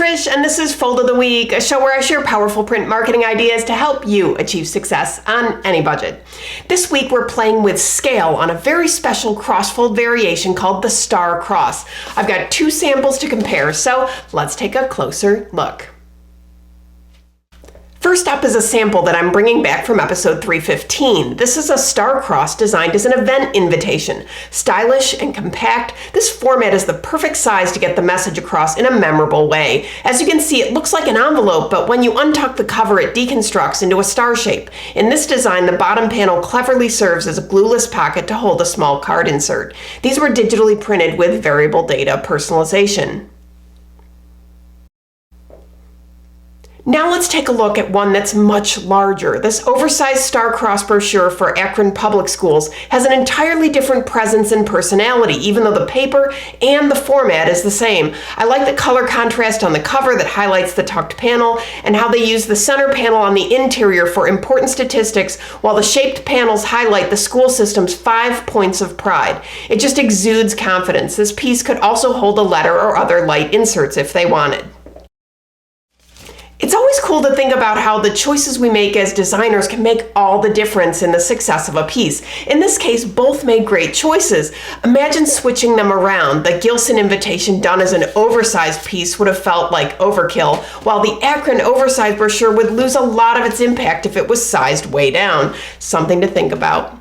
Trish, and this is Fold of the Week, a show where I share powerful print marketing ideas to help you achieve success on any budget. This week we're playing with scale on a very special crossfold variation called the Star Cross. I've got two samples to compare, so let's take a closer look. First up is a sample that I'm bringing back from episode 315. This is a star cross designed as an event invitation. Stylish and compact, this format is the perfect size to get the message across in a memorable way. As you can see, it looks like an envelope, but when you untuck the cover, it deconstructs into a star shape. In this design, the bottom panel cleverly serves as a glueless pocket to hold a small card insert. These were digitally printed with variable data personalization. Now let's take a look at one that's much larger. This oversized star cross brochure for Akron public schools has an entirely different presence and personality, even though the paper and the format is the same. I like the color contrast on the cover that highlights the tucked panel, and how they use the center panel on the interior for important statistics, while the shaped panels highlight the school system's 5 points of pride. It just exudes confidence. This piece could also hold a letter or other light inserts if they wanted. It's always cool to think about how the choices we make as designers can make all the difference in the success of a piece. In this case, both made great choices. Imagine switching them around. The Gilson invitation done as an oversized piece would have felt like overkill, while the Akron oversized brochure would lose a lot of its impact if it was sized way down. Something to think about.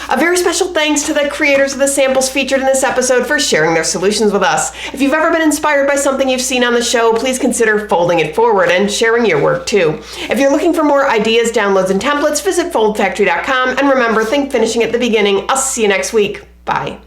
A very special thanks to the creators of the samples featured in this episode for sharing their solutions with us. If you've ever been inspired by something you've seen on the show, please consider folding it forward and sharing your work too. If you're looking for more ideas, downloads, and templates, visit foldfactory.com, and remember, think finishing at the beginning. I'll see you next week. Bye.